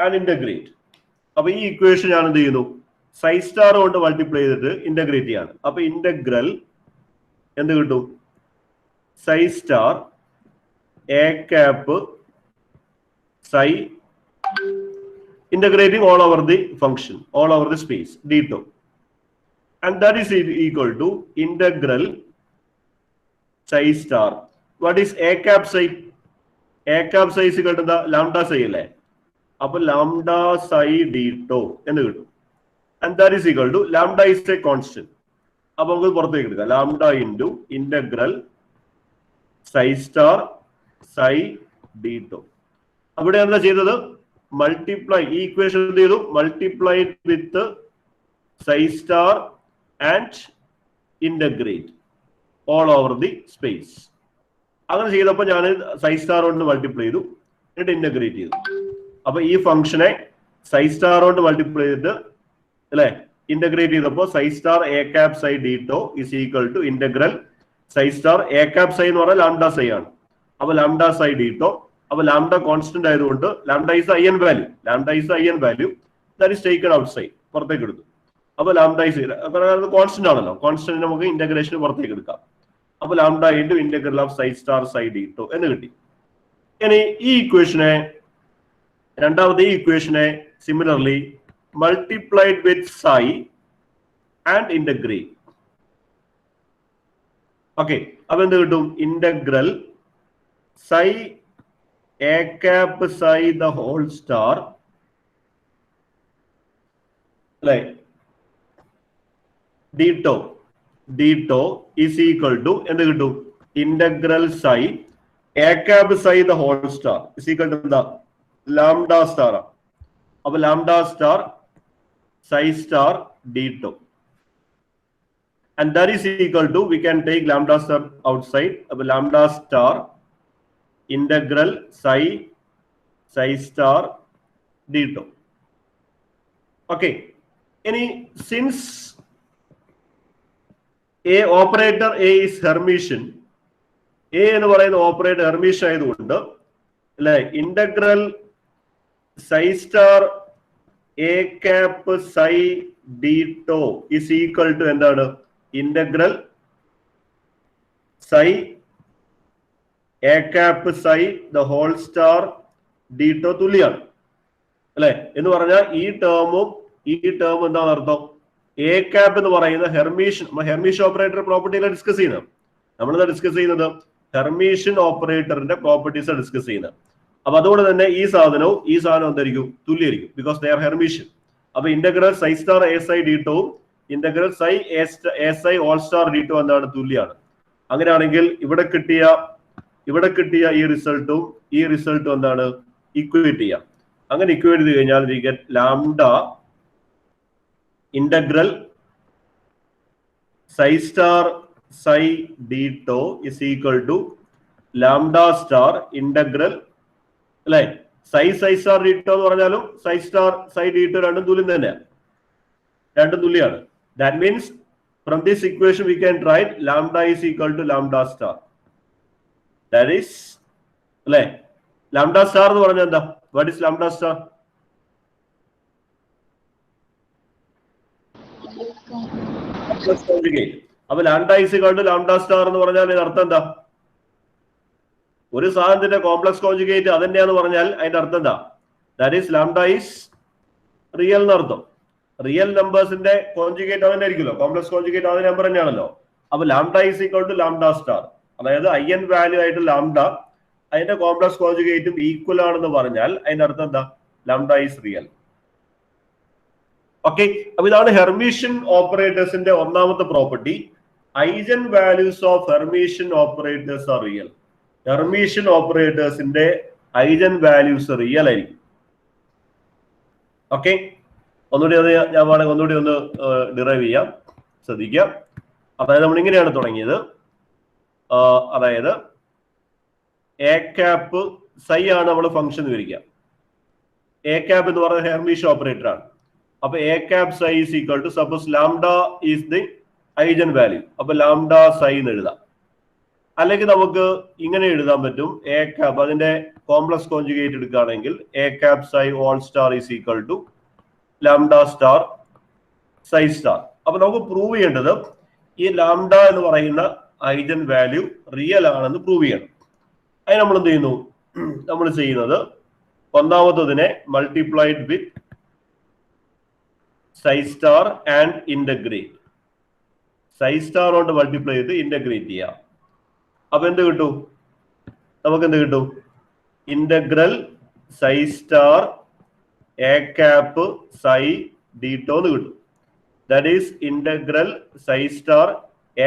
and integrate. അപ്പൊ ഈ ഇക്വേഷൻ ഞാൻ എന്ത് ചെയ്യുന്നു? psi star കൊണ്ട് മൾട്ടിപ്ലൈ ചെയ്തിട്ട് ഇന്റഗ്രേറ്റ് ചെയ്യാണ്. അപ്പൊ ഇന്റഗ്രൽ എന്ത് കിട്ടും? psi star a cap psi integrating all over the function, all over the space d⁻, and that is equal to integral psi star. What is a cap psi? A cap psi is equal to the lambda psi അല്ലേ? അപ്പൊ lambda psi d⁻ എന്ന് കിട്ടും. And that is equal to lambda is a constant. അപ്പൊ നമുക്ക് പുറത്തേക്ക് എടുക്കാം. lambda into integral psi star psi d⁻. അവിടെ എന്താ ചെയ്തത്? മൾട്ടിപ്ലൈ, ഈ ഇക്വേഷൻ എന്ത് ചെയ്തു? Multiplied with psi star and integrate all over the space. അങ്ങനെ ചെയ്തപ്പോൾ ഞാൻ psi star കൊണ്ട് മൾട്ടിപ്ലൈ ചെയ്തു, എന്നിട്ട് ഇന്റഗ്രേറ്റ് ചെയ്തു. അപ്പൊ ഈ ഫംഗ്ഷനെ psi star കൊണ്ട് മൾട്ടിപ്ലൈ ചെയ്തിട്ട് അല്ലെ ഇന്റഗ്രേറ്റ് ചെയ്തപ്പോൾ psi star a cap psi d⁻ is equal to integral psi star a cap psi എന്ന് പറഞ്ഞാൽ lambda psi ആണ്. അപ്പൊ lambda psi d⁻. അപ്പൊ lambda കോൺസ്റ്റന്റ് ആയതുകൊണ്ട് lambda is the IN value that is taken outside, പുറത്തേക്ക് എടുത്തു. അപ്പൊ lambda is constant ആണല്ലോ, കോൺസ്റ്റന്റ് നമുക്ക് ഇന്റഗ്രേഷൻ പുറത്തേക്ക് എടുക്കാം. അപ്പൊ lambda into integral of psi star psi d⁻ എന്ന് കിട്ടി. ഇനി ഈ ഇക്വേഷനെ, രണ്ടാമത്തെ ഈ ഇക്വേഷനെ similarly multiplied with psi and integrate. Okay, അപ്പൊ എന്ത് കിട്ടും? Integral psi a cap psi the whole star അല്ലെ d⁻ is equal to എന്ത് കിട്ടും? Integral psi a cap psi the whole star is equal to എന്താ? lambda star. അപ്പൊ lambda star psi star d⁻, and that is equal to, we can take lambda star outside. അപ്പൊ lambda star integral psi star d⁻. Okay, ഇനി since a operator a is Hermitian, a എന്ന് പറയുന്ന operator Hermitian ആയതുകൊണ്ട് അല്ലെ, integral psi star a cap psi d tau is equal to എന്താണ്? Integral psi a cap psi the whole star d tau തുല്യാണ് അല്ലെ. എന്ന് പറഞ്ഞാൽ ഈ ടേമും എന്താണ് അർത്ഥം? എ ക്യാപ്പ് എന്ന് പറയുന്ന ഹെർമീഷ്യൻ ഓപ്പറേറ്റർ പ്രോപ്പർട്ടിയിലാണ് ഡിസ്കസ് ചെയ്യുന്നത്. നമ്മളെന്താ ഡിസ്കസ് ചെയ്യുന്നത്? ഹെർമീഷ്യൻ ഓപ്പറേറ്ററിന്റെ പ്രോപ്പർട്ടീസ് ഡിസ്കസ് ചെയ്യുന്നത്. അപ്പൊ അതുകൊണ്ട് തന്നെ ഈ സാധനവും എന്തായിരിക്കും? തുല്യമായിരിക്കും. Because they are Hermitian. അപ്പൊ integral psi star a psi d ടോവും integral psi a psi all star d tau എന്താണ്? തുല്യാണ്. അങ്ങനെയാണെങ്കിൽ ഇവിടെ കിട്ടിയ ഈ റിസൾട്ടും എന്താണ്? ഇക്വേറ്റ് ചെയ്യാം. അങ്ങനെ ഇക്വേറ്റ് ചെയ്ത് കഴിഞ്ഞാൽ we get lambda integral psi star psi d tau is equal to lambda star integral അല്ലെ. സൈ സ്റ്റാർ ഡി ടോ എന്ന് പറഞ്ഞാലും psi star psi d tau രണ്ടും തുല്യം തന്നെയാണ്, രണ്ടും തുല്യമാണ്. That means from this equation we can write lambda is equal to lambda star. That is അല്ലെ, lambda star എന്ന് പറഞ്ഞാൽ എന്താ? What is lambda star? അപ്പൊ lambda is equal to lambda star എന്ന് പറഞ്ഞാൽ അതിന്റെ അർത്ഥം എന്താ? ഒരു സാധനത്തിന്റെ കോംപ്ലക്സ് കോൺജുഗേറ്റ് അതന്നെയാന്ന് പറഞ്ഞാൽ അതിന്റെ അർത്ഥം എന്താ? That is lambda is real എന്നർത്ഥം. റിയൽ നമ്പേഴ്സിന്റെ കോൺജുഗേറ്റ് അതന്നെ ആയിരിക്കുമല്ലോ, കോംപ്ലക്സ് കോൺജുഗേറ്റ് അതേ നമ്പർ തന്നെയാണല്ലോ. അപ്പൊ lambda is equal to lambda star, അതായത് IN വാല്യൂ ആയിട്ട് ലാംഡ അതിന്റെ കോംപ്ലക്സ് കോൺജുഗേറ്റും ഈക്വൽ ആണെന്ന് പറഞ്ഞാൽ അതിന്റെ അർത്ഥം എന്താ? Lambda is real. ഓക്കെ, അപ്പൊ ഇതാണ് ഹെർമീഷ്യൻ ഓപ്പറേറ്റേഴ്സിന്റെ ഒന്നാമത്തെ property. Eigen values of Hermitian operators are real. Hermitian ഓപ്പറേറ്റേഴ്സിന്റെ ഐജൻ വാല്യൂസ് റിയൽ ആയിരിക്കും. ഓക്കെ, ഒന്നുകൂടി ഒന്ന് ഡിറൈവ് ചെയ്യാം, ശ്രദ്ധിക്കാം. അതായത് നമ്മൾ ഇങ്ങനെയാണ് തുടങ്ങിയത്. അതായത് എ ക്യാപ്പ് സൈ ആണ് നമ്മൾ ഫംഗ്ഷൻ വിവരിക്കുക. എ ക്യാപ്പ് എന്ന് പറയുന്നത് ഹെർമീഷ്യൻ ഓപ്പറേറ്റർ ആണ്. അപ്പൊ a cap psi is equal to suppose lambda is the eigen value. അപ്പൊ ലാംഡ സൈ എന്ന് എഴുതാം. അല്ലെങ്കിൽ നമുക്ക് ഇങ്ങനെ എഴുതാൻ പറ്റും, എ ക്യാപ്പ് അതിന്റെ കോംപ്ലക്സ് കോൺജുഗേറ്റ് എടുക്കുകയാണെങ്കിൽ a cap psi all star is equal to lambda star psi star. അപ്പൊ നമുക്ക് പ്രൂവ് ചെയ്യേണ്ടത് ഈ ലാംഡ എന്ന് പറയുന്ന ഐജൻ വാല്യൂ റിയൽ ആണെന്ന് പ്രൂവ് ചെയ്യണം. അതിന് നമ്മൾ എന്ത് ചെയ്യുന്നു? നമ്മൾ ചെയ്യുന്നത് ഒന്നാമത്തതിനെ multiplied with psi star and integrate. Psi star കൊണ്ട് മൾട്ടിപ്ലൈ ചെയ്ത് ഇന്റഗ്രേറ്റ് ചെയ്യാം. അപ്പൊ എന്ത് കിട്ടും? നമുക്ക് എന്ത് കിട്ടും? Integral psi star a cap psi d tau എന്ന് കിട്ടും. That is integral psi star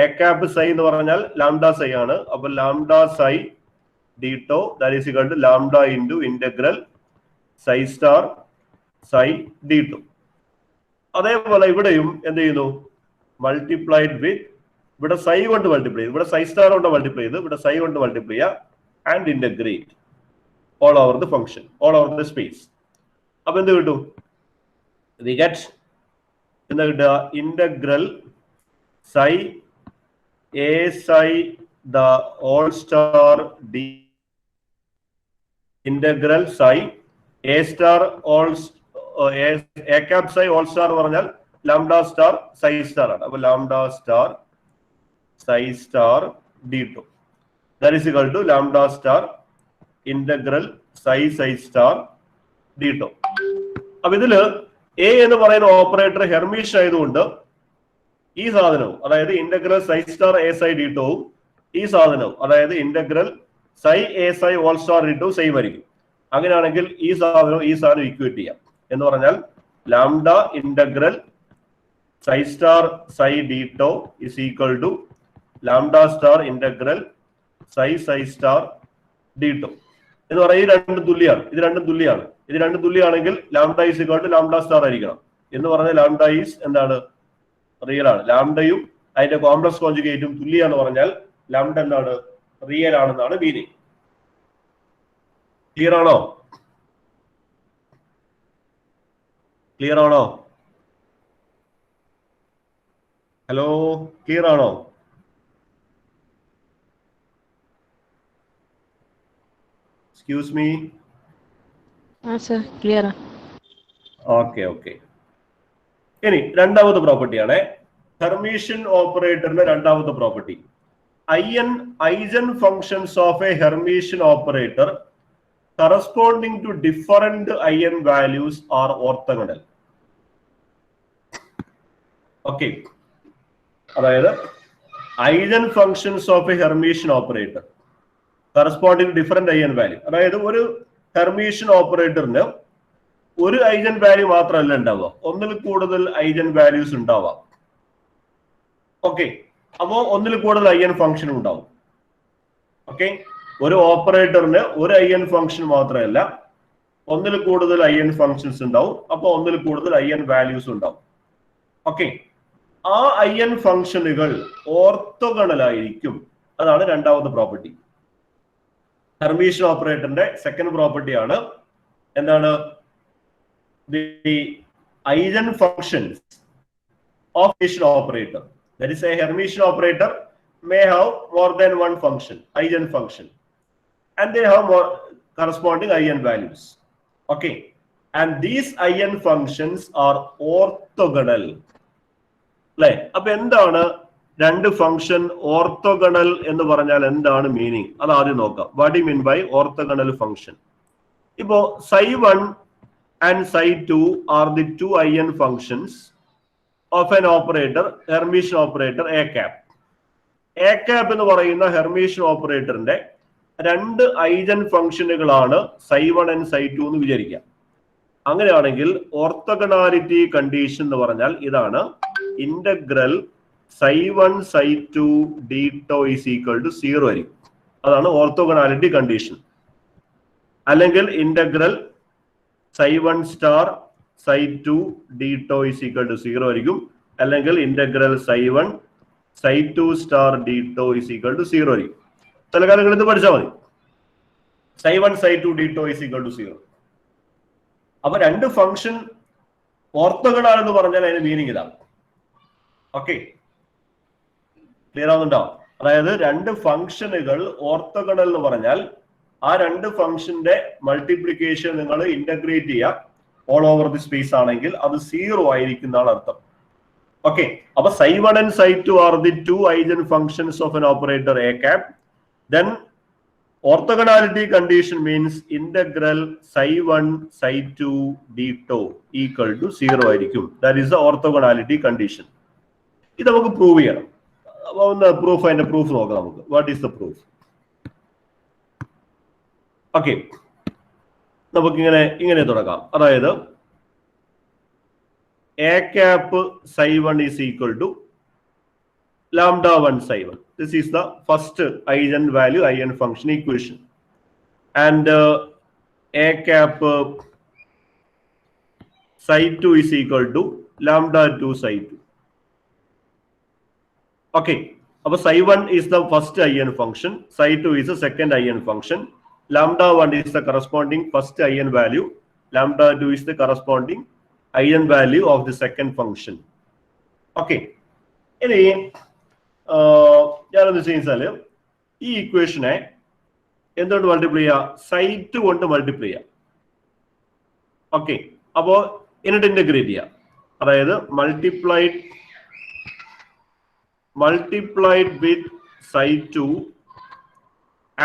a cap psi എന്ന് പറഞ്ഞാൽ ലാംഡ സൈ ആണ്. അപ്പൊ lambda psi d tau that is equal to lambda into integral psi star psi d tau. അതേപോലെ ഇവിടെയും എന്ത് ചെയ്യുന്നു? മൾട്ടിപ്ലൈഡ് വിത്ത്, ഇവിടെ സൈ കൊണ്ട് മൾട്ടിപ്ലൈ ചെയ്ത്, ഇവിടെ സൈ സ്റ്റാർ കൊണ്ട് മൾട്ടിപ്ലൈ ചെയ്ത്, ഇവിടെ സൈ കൊണ്ട് മൾട്ടിപ്ലൈ ചെയ്യുക and integrate all over the function, all over the space. അപ്പൊ എന്ത് കിട്ടും? വി ഗെറ്റ് എന്താ കിട്ടുക? Integral psi a psi the all star d integral psi a star all a cap psi all star പറഞ്ഞാൽ lambda star psi star ആണ്. അപ്പൊ lambda star psi star d tau that is equal to lambda star integral psi star d tau. അപ്പൊ ഇതില് A എന്ന് പറയുന്ന operator Hermitian ആയതുകൊണ്ട് ഈ സാധനവും, അതായത് integral psi star a psi d ടോവും ഈ സാധനവും, അതായത് integral psi a psi all star d tau same ആയിരിക്കും. അങ്ങനെയാണെങ്കിൽ ഈ സാധനം ഇക്വേറ്റ് ചെയ്യാം എന്ന് പറഞ്ഞാൽ lambda integral psi star psi d tau is equal to lambda star integral psi star d tau എന്ന് പറഞ്ഞാൽ ഇത് രണ്ടും തുല്യമാണെങ്കിൽ lambda is equal to lambda star ആയിരിക്കണം എന്ന് പറഞ്ഞാൽ ലാംഡ ഈസ് എന്താണ്? റിയൽ ആണ്. ലാംഡയും അതിന്റെ കോംപ്ലക്സ് കോൺജുഗേറ്റും തുല്യാന്ന് പറഞ്ഞാൽ ലാംഡ എന്താണ്? റിയൽ ആണെന്നാണ് മീനിങ്. ക്ലിയർ ആണോ? ഹലോ, ക്ലിയർ ആണോ? Excuse me.
Sir clear.
Okay okay. ഇനി രണ്ടാമത്തെ പ്രോപ്പർട്ടിയാണ് ഹെർമീഷ്യൻ ഓപ്പറേറ്ററിന്റെ രണ്ടാമത്തെ property. Eigen functions of A Hermitian operator corresponding to different eigen values are orthogonal. Okay. അതായത് eigen functions of A Hermitian operator corresponding different eigen value. അതായത് ഒരു Hermitian ഓപ്പറേറ്ററിന് ഒരു eigen value മാത്രമല്ല ഉണ്ടാവുക, ഒന്നിൽ കൂടുതൽ ഐഗൻ വാല്യൂസ് ഉണ്ടാവാം. ഓക്കെ, അപ്പോ ഒന്നിൽ കൂടുതൽ ഐഗൻ ഫംഗ്ഷൻ ഉണ്ടാവും. ഓക്കെ, ഒരു ഓപ്പറേറ്ററിന് ഒരു ഐഗൻ ഫംഗ്ഷൻ മാത്രമല്ല, ഒന്നിൽ കൂടുതൽ ഐഗൻ ഫംഗ്ഷൻസ് ഉണ്ടാവും. അപ്പോൾ ഒന്നിൽ കൂടുതൽ ഐഗൻ വാല്യൂസ് ഉണ്ടാവും. ഓക്കെ, ആ ഐഗൻ ഫംഗ്ഷനുകൾ ഓർത്തോഗണൽ ആയിരിക്കും. അതാണ് രണ്ടാമത്തെ പ്രോപ്പർട്ടി. ഹെർമീഷ്യൻ ഓപ്പറേറ്ററിന്റെ സെക്കൻഡ് പ്രോപ്പർട്ടിയാണ് എന്താണ്? The eigen functions of Hermitian operator. That is A Hermitian operator may have more than one function, eigen function, and they have more corresponding eigen values. Okay, and these eigen functions are orthogonal. അല്ലേ? അപ്പൊ എന്താണ് രണ്ട് function orthogonal എന്ന് പറഞ്ഞാൽ എന്താണ് meaning? അത് ആദ്യം നോക്കാം. What do you mean by orthogonal function? ഇപ്പോ psi1 and psi2 are the two eigen functions of an operator, Hermitian operator A cap. A cap എന്ന് പറയുന്ന ഹെർമീഷ്യൻ ഓപ്പറേറ്ററിന്റെ രണ്ട് ഐഗൻ ഫംഗ്ഷനുകളാണ് psi1 and psi2 എന്ന് വിചാരിക്കാം. അങ്ങനെയാണെങ്കിൽ ഓർത്തോഗണാലിറ്റി കണ്ടീഷൻ എന്ന് പറഞ്ഞാൽ ഇതാണ്: integral psi1 psi2 d tau is equal to 0 ആയിരിക്കും. അതാണ് ഓർത്തോഗണാലിറ്റി കണ്ടീഷൻ. അല്ലെങ്കിൽ integral psi1 star psi2 d tau is equal to 0 ആയിരിക്കും. അല്ലെങ്കിൽ integral psi1 psi2 star d tau is equal to 0 ആയിരിക്കും. തൽക്കാലം നിങ്ങൾ ഇത് പഠിച്ചാൽ മതി. psi1 psi2 d tau is equal to 0. അപ്പൊ രണ്ട് ഫംഗ്ഷൻ ഓർത്തോഗണൽ എന്ന് പറഞ്ഞാൽ അതിന്റെ മീനിങ് ഇതാണ്. ഓക്കെ, ക്ലിയർ ആവുന്നുണ്ടോ? അതായത് രണ്ട് ഫംഗ്ഷനുകൾ ഓർത്തോഗണൽ എന്ന് പറഞ്ഞാൽ ആ രണ്ട് ഫംഗ്ഷന്റെ മൾട്ടിപ്ലിക്കേഷൻ നിങ്ങൾ ഇന്റഗ്രേറ്റ് ചെയ്യുക ഓൾ ഓവർ ദി സ്പേസ് ആണെങ്കിൽ അത് 0 ആയിരിക്കും എന്നാണ് അർത്ഥം. Okay, അപ്പോൾ psi1 and psi2 are the two eigen functions of an operator A cap. Then orthogonality condition means integral psi1 psi2 d tau equal to 0 ആയിരിക്കും. That is the orthogonality condition. ഇത് നമുക്ക് prove ചെയ്യണം. അപ്പോൾ ഒന്ന് അതിന്റെ proof നോക്കാം നമുക്ക്. What is the proof? Okay, നമുക്ക് ഇങ്ങനെ തുടങ്ങാം. അതായത് A cap psi1 is equal to lambda 1 psi1. This is the first eigen value eigen function equation. And A cap psi2 is equal to lambda 2 psi2. Okay, so psi1 is the first eigen function, psi2 is the second eigen function, lambda 1 is the corresponding first eigen value, lambda 2 is the corresponding eigen value of the second function. Okay, ഇനി ഞാനെന്ത് ചെയ്യുന്നത് ഈ ഇക്വേഷനെ എന്തുകൊണ്ട് multiply ചെയ്യുക? Site കൊണ്ട് multiply ചെയ്യുക. Okay, അപ്പോ എന്നിട്ട് ഇന്റഗ്രേറ്റ് ചെയ്യുക. അതായത് multiplied with psi2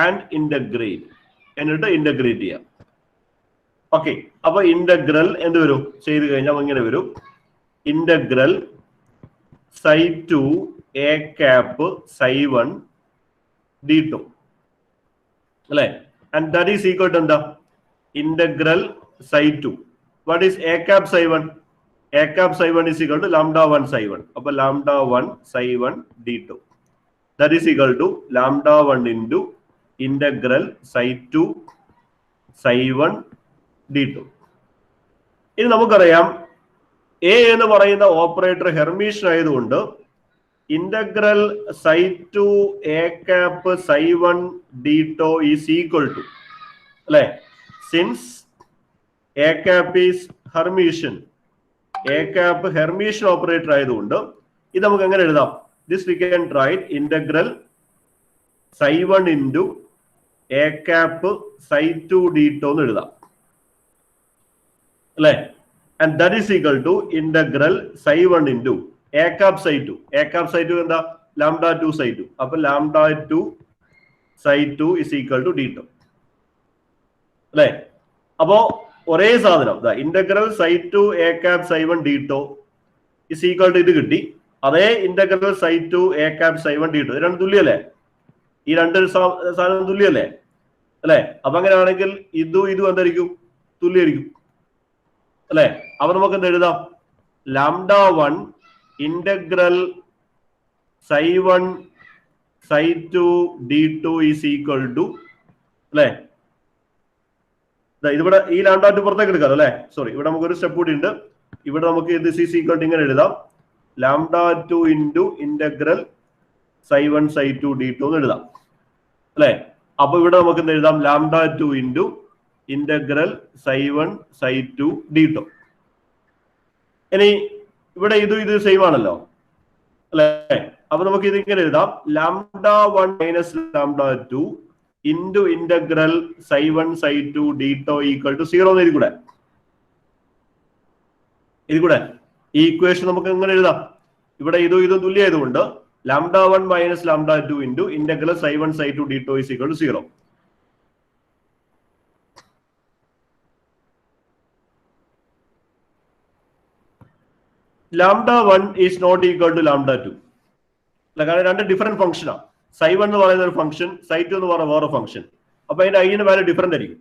and integrate, എന്നിട്ട് ഇന്റഗ്രേറ്റ് ചെയ്യാം. ഓക്കെ, അപ്പൊ ഇന്റഗ്രൽ എന്ത് വരും? ചെയ്ത് കഴിഞ്ഞാൽ ഇങ്ങനെ വരും: integral psi2 A cap psi1 d tau അല്ലെ? And that is equal to എന്താ? Integral psi2. What is A cap psi1? A cap psi1 is equal to lambda 1 psi1. അപ്പൊ lambda 1 psi1 d tau. That is equal to lambda 1 into integral psi2 psi1 d tau. ഇനി നമുക്കറിയാം A എന്ന് പറയുന്ന operator Hermitian ആയതുകൊണ്ട് integral psi2 A cap psi1 d tau is equal to, അല്ലെ? Since A cap is Hermitian, A cap Hermitian operator ആയതുകൊണ്ട് ഇത് നമുക്ക് എങ്ങനെ എഴുതാം? This V can right integral psi1 into a cap psi2 d2 എന്ന് എഴുതാം അല്ലേ? and that is equal to integral psi1 into a cap psi2. a cap psi2 എന്താ? lambda 2 psi2. അപ്പോൾ lambda 2 psi2 is equal to d2 അല്ലേ? അപ്പോ ഒരേ സാധനം integral psi2 a cap psi1 d2 is equal to ഇത് കിട്ടി. അതേ integral psi2 a cap psi1 d2 ഇത് രണ്ടും തുല്യല്ലേ? ഈ രണ്ട് സാധനം തുല്യല്ലേ അല്ലെ? അപ്പൊ അങ്ങനെയാണെങ്കിൽ ഇതും എന്തായിരിക്കും? തുല്യമായിരിക്കും അല്ലെ? അപ്പൊ നമുക്ക് എന്ത് എഴുതാം? λ1 integral psi1 psi2 d2 is equal to അല്ലെ? ഇതിവിടെ ഈ λ2 പുറത്തേക്ക് എടുക്കാം അല്ലെ? സോറി, ഇവിടെ നമുക്കൊരു സ്റ്റെപ്പ് കൂടി ഉണ്ട്. ഇവിടെ നമുക്ക് this is equal to ഇങ്ങനെ എഴുതാം, λ2 into integral psi1 psi2 d2 എന്ന് എഴുതാം അല്ലെ? അപ്പൊ ഇവിടെ നമുക്ക് എന്ത് എഴുതാം? λ2 into integral psi1 psi2 d2. ഇനി ഇവിടെ ഇത് സെയിം ആണല്ലോ അല്ലെ? അപ്പൊ നമുക്ക് ഇത് ഇങ്ങനെ എഴുതാം, λ1 minus λ2 into integral psi1 psi2 d2 equal to 0 എന്ന് എഴുതിക്കൂടെ? ഈ ഇക്വേഷൻ നമുക്ക് എങ്ങനെ എഴുതാം? ഇവിടെ ഇതും തുല്യമായതുകൊണ്ട് λ1 minus λ2 into integral psi1 psi2 d2 is equal to 0. λ1 is not equal to λ2. കാരണം രണ്ട് ഡിഫറെന്റ് ഫംഗ്ഷനാണ്. psi1 എന്ന് പറയുന്ന ഒരു ഫംഗ്ഷൻ, psi2 എന്ന് പറയുന്ന വേറെ ഫംഗ്ഷൻ. അപ്പൊ അതിന്റെ ഐന് വാല്യൂ ഡിഫറെന്റ് ആയിരിക്കും.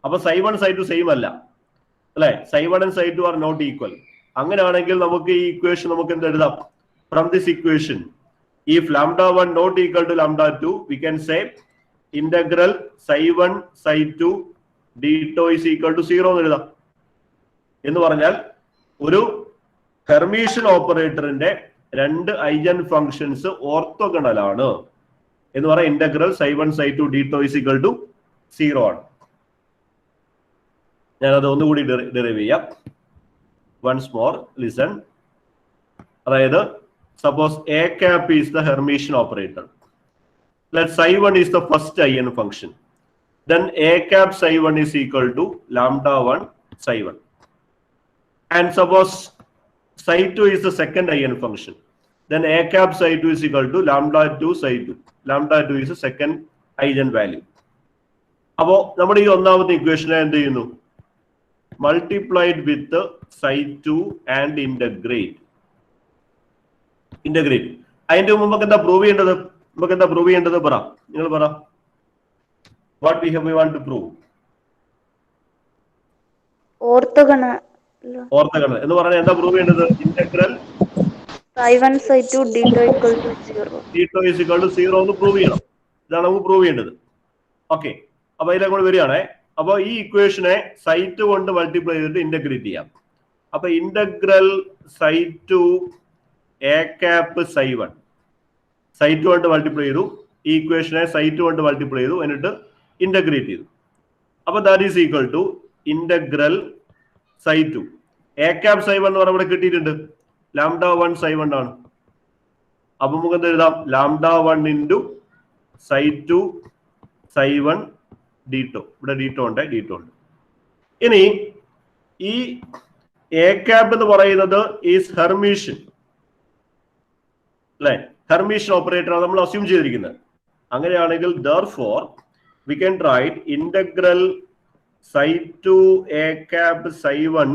അപ്പൊ psi1 psi2 സെയിം അല്ല അല്ലെ? psi1 and psi2 are not equal. അങ്ങനെയാണെങ്കിൽ നമുക്ക് ഈ ഇക്വേഷൻ നമുക്ക് എന്ത് എഴുതാം? From this equation, if λ1 not equal to λ2, we can say integral psi1 psi2 d2 is equal to 0 എന്ന് എഴുതാം. എന്ന് പറഞ്ഞാൽ ഒരു ഹെർമീഷ്യൻ ഓപ്പറേറ്ററിന്റെ രണ്ട് ഐഗൻ ഫംഗ്ഷൻസ് ഓർത്തോഗണൽ ആണ് എന്ന് പറയാം. Integral psi1 psi2 d2 is equal to 0 ആണ്. ഞാനത് ഒന്നുകൂടി ഡെറൈവ് ചെയ്യാം. Once more, listen. അതായത് suppose a cap is the Hermitian operator. Let psi1 is the first eigen function. Then a cap psi1 is equal to λ1 psi1. And suppose psi2 is the second eigen function. Then a cap psi2 is equal to λ2 psi2. λ2 is the second eigen value. അപ്പോൾ നമ്മുടെ ഈ ഒന്നാമത്തെ ഇക്വേഷനെ എന്ത് ചെയ്യുന്നു? Multiplied with the psi2 and integrate. അതിന്റെ മുമ്പ് നമുക്ക് എന്താ പ്രൂവ് ചെയ്യേണ്ടത്? പറ, നിങ്ങൾ പറ. What we want to prove?
Orthogonal
എന്ന് പറഞ്ഞാൽ എന്താ പ്രൂവ് ചെയ്യേണ്ടത്? Integral
psi1 psi2 d2 equal to 0.
d2 is equal to 0 എന്ന് പ്രൂവ് ചെയ്യണം. ഇതാണ് നമുക്ക് പ്രൂവ് ചെയ്യേണ്ടത്. ഓക്കെ, അപ്പൊ അതിലേക്ക് കൂടെ വരികയാണേ. അപ്പൊ ഈ ഇക്വേഷനെ psi2 കൊണ്ട് മൾട്ടിപ്ലൈ ചെയ്തിട്ട് ഇന്റഗ്രേറ്റ് ചെയ്യാം. അപ്പൊ integral psi2 a cap psi1 കൊണ്ട് മൾട്ടിപ്ലൈ ചെയ്തു. ഈ ഇക്വേഷനെ psi2 കൊണ്ട് മൾട്ടിപ്ലൈ ചെയ്തു, എന്നിട്ട് ഇന്റഗ്രേറ്റ് ചെയ്തു. അപ്പൊ that is equal to integral psi2 a cap psi1 എന്ന് പറഞ്ഞാൽ ഇവിടെ കിട്ടിയിട്ടുണ്ട്. λ1 psi1 ആണ്. അപ്പൊ നമുക്ക് എന്ത് എഴുതാം? λ1 into psi2 psi1 d2. ഇവിടെ d2 ഉണ്ട്. ഇനി ഈ a cap എന്ന് പറയുന്നത് ഈസ് ഹെർമീഷ്യൻ അല്ലെ? ഹെർമീഷ്യൻ ഓപ്പറേറ്റർ ആണ് നമ്മൾ അസ്യൂം ചെയ്തിരിക്കുന്നത്. അങ്ങനെയാണെങ്കിൽ therefore we can write integral psi2 a cap psi1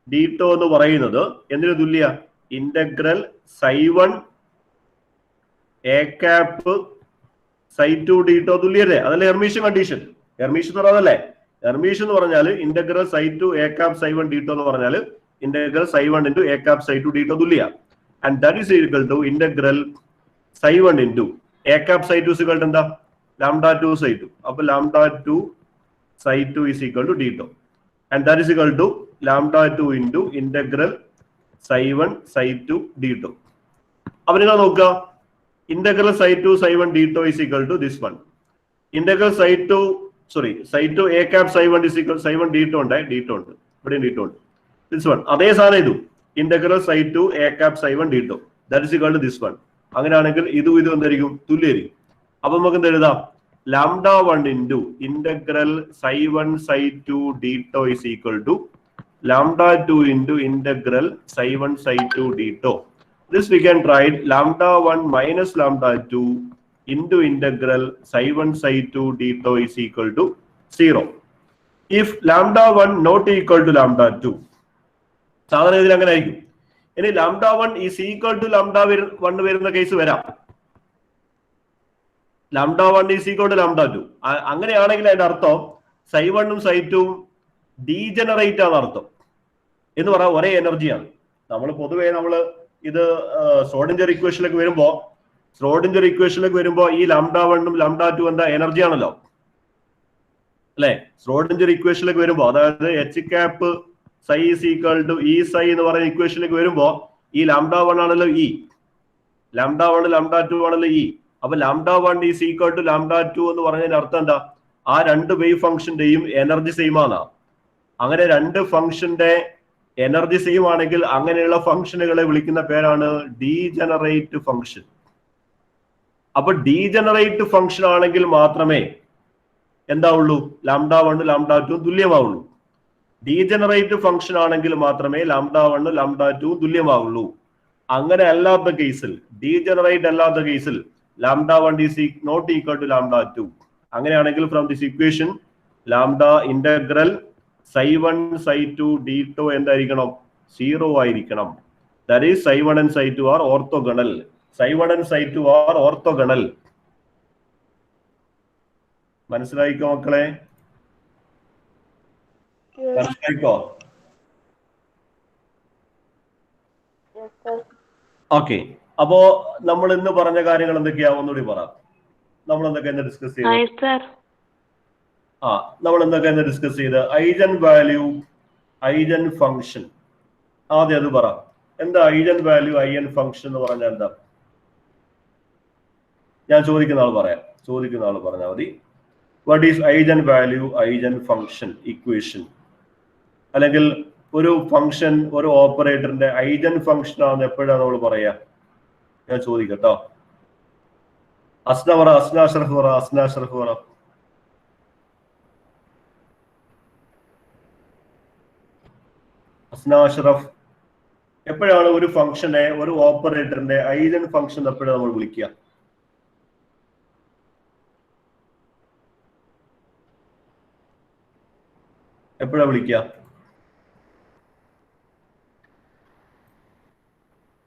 d2 എന്ന് പറയുന്നത് എന്തിനു തുല്യ? Integral psi1 a cap psi2 d2 തുല്യല്ലേ? അതല്ലേ ഹെർമീഷ്യൻ കണ്ടീഷൻ? ഹെർമീഷ്യൻ എന്ന് പറഞ്ഞാലേ, ഹെർമീഷ്യൻ എന്ന് പറഞ്ഞാൽ integral psi2 a cap psi1 d2 എന്ന് പറഞ്ഞാൽ integral psi1 into a cap psi2 d2 തുല്യ. And that is equal to integral psi1 into a cap psi2 is equal to എന്താ? λ2 psi2. അപ്പൊ λ2 psi2 is equal to d2. And that is equal to λ2 into integral psi1 psi2 d2. അപ്പൊ നിങ്ങൾ നോക്കുക, integral psi2 psi1 d2 is equal to this one. Integral psi2 a cap psi1 is equal to psi1 d2 ഉണ്ട്. ഇവിടെ d2 ഉണ്ട്. This one. അതേ സാധനം ഇതും integral psi two a cap psi one D tau that is equal to this one. അങ്ങനെയാണെങ്കിൽ ഇതും എന്തായിരിക്കും? തുല്യമായിരിക്കും. അപ്പൊ നമുക്ക് എന്ത് എഴുതാം? Lambda one into integral psi one psi two D tau is equal to lambda two into integral psi one psi two D tau. This we can write lambda 1 minus lambda 2 into integral psi 1 psi 2 d tau is equal to 0. If lambda 1 not equal to lambda 2, സാധാരണ ഇതിൽ അങ്ങനെ ആയിരിക്കും. ഇനി lambda 1 is equal to lambda 1 വരുന്ന case വരാം. lambda 1 is equal to lambda 2. അങ്ങനെയാണെങ്കിൽ അതിന്റെ അർത്ഥം psi 1 ഉം psi 2 ഉം ഡീജനറേറ്റ് ആണ് അർത്ഥം. എന്ന് പറയാൻ ഒരേ എനർജിയാണ്. നമ്മൾ പൊതുവേ ഇത് സ്രോഡിഞ്ചർ ഇക്വേഷനിലേക്ക് വരുമ്പോ ഈ ലാംഡ വണ്ണും ലാംഡ ടു എന്താ? എനർജി ആണല്ലോ അല്ലെ? സ്രോഡിഞ്ചർ ഇക്വേഷനിലേക്ക് വരുമ്പോ, അതായത് h cap psi is equal to e psi എന്ന് പറയുന്ന ഇക്വേഷനിലേക്ക് വരുമ്പോ ഈ ലാംഡ വൺ ആണല്ലോ e, lambda one lambda two ആണല്ലോ ഇ. അപ്പൊ lambda one is equal to lambda two എന്ന് പറഞ്ഞതിന്റെ അർത്ഥം എന്താ? ആ രണ്ട് വേവ് ഫംഗ്ഷന്റെയും എനർജി സെയിം ആണ്. അങ്ങനെ രണ്ട് ഫംഗ്ഷന്റെ എനർജി സെയിം ആണെങ്കിൽ അങ്ങനെയുള്ള ഫംഗ്ഷനുകളെ വിളിക്കുന്ന പേരാണ് ഡീജനറേറ്റ് ഫംഗ്ഷൻ. അപ്പൊ ഡീജനറേറ്റ് ഫംഗ്ഷൻ ആണെങ്കിൽ മാത്രമേ എന്താവുള്ളൂ? ലാംഡ വൺ ലാംഡ ടു തുല്യമാവുള്ളൂ. ഡീജനറേറ്റ് ഫംഗ്ഷൻ ആണെങ്കിൽ മാത്രമേ ലാംഡ വൺ ലാംഡ ടു തുല്യമാവുള്ളൂ. അങ്ങനെ അല്ലാത്ത കേസിൽ, ഡീജനറേറ്റ് അല്ലാത്ത കേസിൽ lambda one is not equal to lambda two. അങ്ങനെയാണെങ്കിൽ from this equation lambda integral psi 1 psi 2 d tau എന്തായിരിക്കണം? 0 ആയിരിക്കണം. That is psi 1 and psi 2 are orthogonal. psi 1 and psi 2 are orthogonal. മനസ്സിലായിക്കോ മക്കളെ? മനസ്സിലായിക്കോ? ഓക്കെ. അപ്പോ നമ്മൾ ഇന്ന് പറഞ്ഞ കാര്യങ്ങൾ എന്തൊക്കെയാ? ഒന്നുകൂടി പറ. നമ്മൾ എന്തൊക്കെയാണ് ഡിസ്കസ് ചെയ്തത്? നമ്മൾ എന്തൊക്കെയാണ് ഡിസ്കസ് ചെയ്ത്? ഐജൻ വാല്യൂ, ഐജൻ ഫംഗ്ഷൻ. ആദ്യം അത് പറ. എന്താ ഐജൻ വാല്യൂ, ഐജൻ ഫംഗ്ഷൻ എന്ന് പറഞ്ഞാൽ എന്താ? ഞാൻ ചോദിക്കുന്ന ആൾ പറഞ്ഞാൽ മതി. What is eigen value, eigen function equation? അല്ലെങ്കിൽ ഒരു ഫംഗ്ഷൻ, ഒരു ഓപ്പറേറ്ററിന്റെ ഐജൻ ഫംഗ്ഷൻ ആണെന്ന് എപ്പോഴാണ് നമ്മൾ പറയാ? ഞാൻ ചോദിക്കട്ടോ. അസ്ന പറ, അസ്ന അഷ്റഫ് പറ, അസ്ന അഷ്റഫ് പറ. അസ്ന അഷ്റഫ്, എപ്പോഴാണ് ഒരു ഫംഗ്ഷനെ, ഒരു ഓപ്പറേറ്ററിന്റെ ഐജൻ ഫംഗ്ഷൻ എപ്പോഴാണ് നമ്മൾ വിളിക്കുക? എപ്പോഴാ വിളിക്കുക?